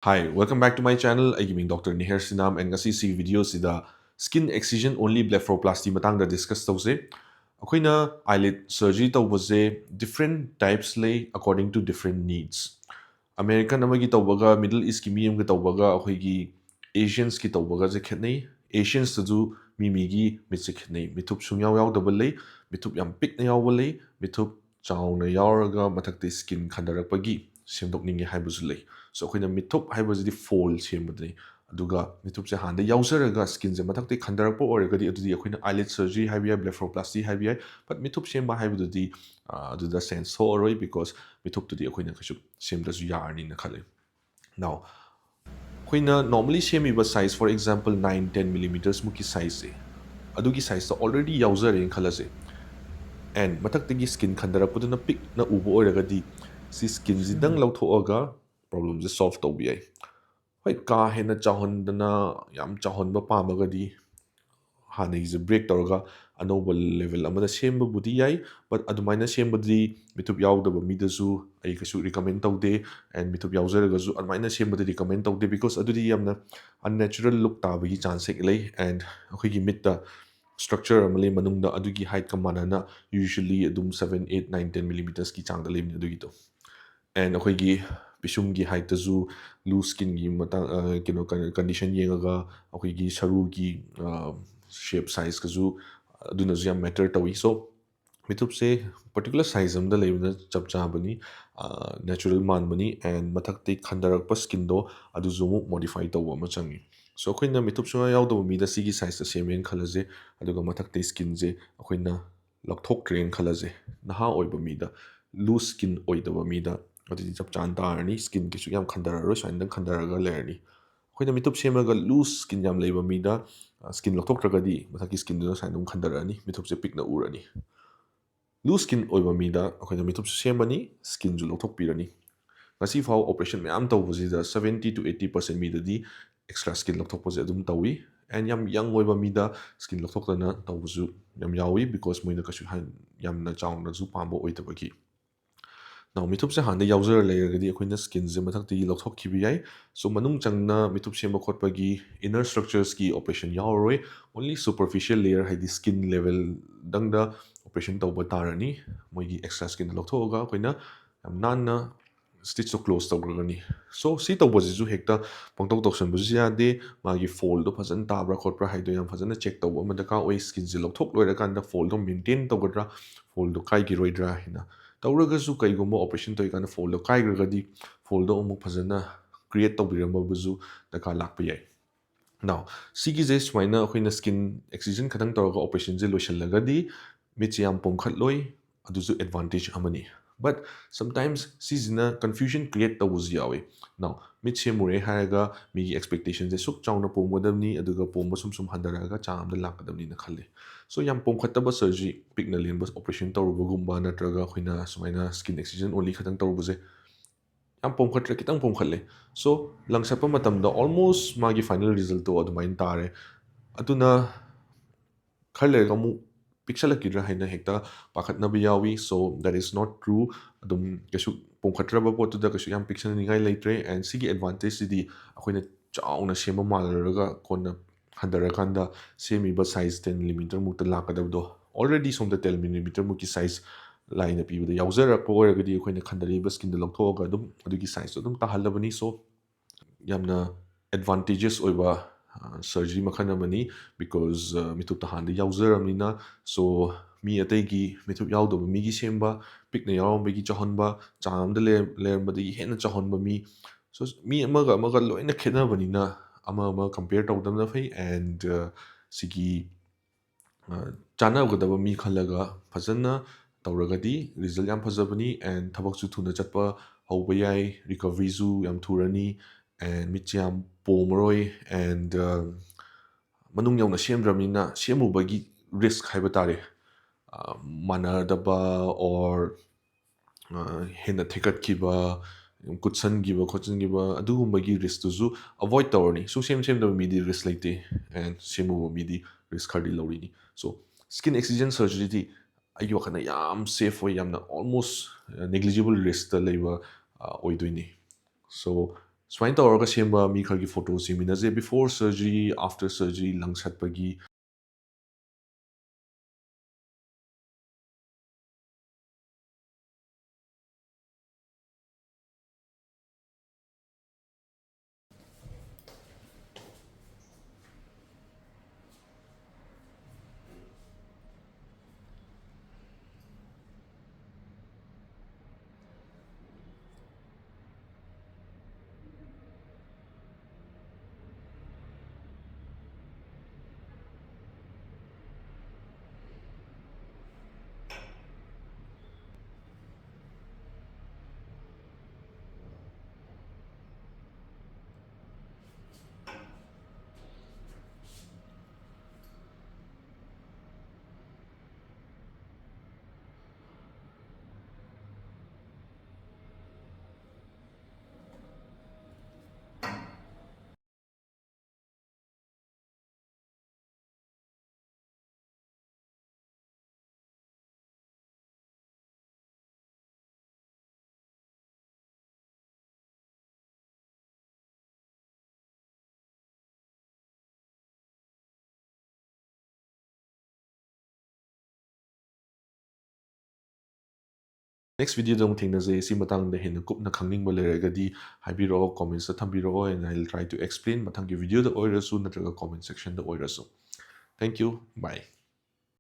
Hi, welcome back to my channel. I'm Dr. Nihar Sinam and ngasi si video sida skin excision only blepharoplasty matangda discuss tause. Akoina eyelid surgery tawbase different types lay according to different needs. American amagi tawbaga Middle East ki miyam ki tawbaga akoigi Asians ki tawbaga je khetnei. Asians to mimigi mitse khetnei. Mitup sungyaw yaw double mitup yam pick na yaw lay, mitup chaw na yawraga matakte skin khandarakpagi semdokningi haibuzu lay. So akoina mitup haibuzidi fold sembadni. Aduga mitup se handa yawzaraga skin je matakte khandarakpa oragadi adudi akoina eyelid surgery haibiyai blepharoplasty haibiyai but mitup semba haibududi aduda sense ho oroi because mitup tudi akoina kashu semdasu yarni na khale. Now akoina normally semiba size for example 9-10 millimeters muki size se adugi size already yawzare khalase and matakte skin khandarakpuduna pick na ubo oragadi si skin zidang lauthoaga problem je solve tawbiyai. Hoi ka hena chahondana yam chahonba pamagadi hanagi break tawraga anoba level amada semba budi yai but adumaina sembadi mitup yawdaba midasu ai kasu recommend tawde and mitup yawzaragasu adumaina sembadi recommend tawde because adudi yamna unnatural look tabagi chance lay and akhigi mitta structure amale manungda adugi height ka manana usually adum 7 8 9 10 millimeters ki changda lemni adugi to and akhigi pisumgi height tazu loose skin gi mata condition yengaga akhigi saru gi shape size kazu aduna ju yam matter tawi so mitup se particular size amda lebna chapcha bani natural man bani and mathak te khandarak pa skin do adu zumu modify tawa ma changi so akoina mitup sunga yaw do mi da sigi size ta semen khalaje aduga mathak te skin je akoina lakthok train khalaje naha oiba mi da loose skin oidaba mi da adi chap chan ta ani skin ki su yam khandara ro sain dang khandara ga lerni akoina mitup semaga loose skin yam leiba mi da skin lakthok tragadi mathaki skin do sain dum khandara ani mitup se pick na urani loose skin oiba mi da akoina mitup semani skin ju lakthok pirani ngasi fau operation me am tawbuji da 70 to 80% mi da di extra skin lakthok pose adum tawi and yam young oiba mi da skin lakthok na tawbuju yam yawi because moina kasu yam na chaung na ju pambo oitabaki. Now mitup se handa yawzer layer gadi akoina skin je mathak ti lakthok ki bi yai so manung changna mitup se makhot pagi inner structures ki operation yawroi only superficial layer hai di skin level dangda operation tawba tarani moigi extra skin lakthoga akoina yam nanna stitch to close tawgrani so si tawba ju hekta pangtok toksan bu ya de magi fold do phajan tabra khotpra hai do yam phajana check tawba madaka oi skin je lakthok loira kanda fold do maintain tawgadra fold do kai gi roidra hina तौरगसु कईगुम operation तो इकान fold काइग्रगदी fold अमुक फजना create तौबिरमबुजु दका लाकप याई नाउ सिगी जे स्वाइना अखोइना स्किन एक्सिजन खतंग तौरगा ऑपरेशन जे लोइशलगदी मिचे याम पोंखतलोइ अदुजु एडवांटेज अमनी but sometimes सीजना confusion create तौबुजु यावे now मिचे मुरे हारगा मिगी expectation जे सुक चाउना पोंगदमनी अदुगा पोंब सुम सुम हंदरगा चामदा लाकदमनी न खले so yam pongkhataba surgery pikna lian bas operation tawrubagumba natraga khoina sumaina skin excision only khatang tawrubuse yam pongkhatra kitang pongkhatle so langsapa matamda almost magi final result to adumain tare aduna kharle gamu pixelakidra haina hekta pakhatna bi yawi so that is not true adum kesu pongkhatra ba potu da kesu yam pixel ni ngai leitre and sigi advantage sidi akhoina chauna sema malraga konna handarakanda semi ba size 10 millimeter mukta lakadabdo already som the 10 millimeter muki size line pi da yawzara ko oragadi akhoina khandari ba skin da lokthoga adum adugi size adum tahalabani so yamna advantages oiba surgery makhana mani because mitup tahanda yawzaramnina so mi ategi mitup yawdo mi gi semba pikna yawm gi chahonba chamda le badi hena chahonba mi so mi amaga loina khena banina ama compare tawdamna fai and sigi ꯆꯥꯟꯅꯒꯗꯕ ꯃꯤ ꯈꯜꯂꯒ ꯐꯖꯅ ꯇꯧꯔꯒꯗꯤ result ꯌꯥꯝ ꯐꯖꯕꯅꯤ and ꯊꯕꯛꯁꯨ ꯊꯨꯅ ꯆꯠꯄ ꯍꯧꯕ ꯌꯥꯏ ꯔꯤꯀꯕꯔꯤꯁꯨ ꯌꯥꯝ ꯊꯨꯔꯅꯤ and ꯃꯤꯠꯁꯦ ꯌꯥꯝ ꯄꯣꯝꯃꯔꯣꯏ and ꯃꯅꯨꯡ ꯌꯧꯅ ꯁꯦꯝꯗ꯭ꯔꯕꯅꯤꯅ ꯁꯦꯝꯃꯨꯕꯒꯤ ꯔꯤꯁꯛ ꯍꯥꯏꯕ ꯇꯥꯔꯦ ꯃꯥꯟꯅꯗꯕ or ꯍꯦꯟꯅ ꯊꯦꯛꯀꯠꯈꯤꯕ ꯀꯨꯠꯁꯟꯈꯤꯕ ꯈꯣꯠꯆꯟꯈꯤꯕ ꯑꯗꯨꯒꯨꯝꯕꯒꯤ ꯔꯤꯁꯛꯇꯨꯁꯨ ꯑꯦꯚꯣꯏꯗ ꯇꯧꯔꯅꯤ ꯁꯨꯛꯁꯦꯝ ꯁꯦꯝꯗꯕ ꯃꯤꯗꯤ ꯔꯤꯁꯛ ꯂꯩꯇꯦ and ꯁꯦꯝꯃꯨꯕ ꯃꯤꯗꯤ ꯔꯤꯁꯛ ꯈꯔꯗꯤ ꯂꯧꯔꯤꯅꯤ so skin excision surgery ꯑꯩꯒꯤ ꯋꯥꯈꯜꯗ ꯌꯥꯝ safe ꯑꯣꯏ ꯌꯥꯝꯅ almost negligible riskꯇ ꯂꯩꯕ ꯑꯣꯏꯗꯣꯏꯅꯤ so Swain tawraga semba mi khargi photos siminaze before surgery, after surgery, lungs hatpagi. Next video dong thingnaze si matang da hin kup na khangning ba leragadi haibiro comments da thambiro and I'll try to explain matang ki video da oirasu natraga comment section da oirasu. Thank you. Bye.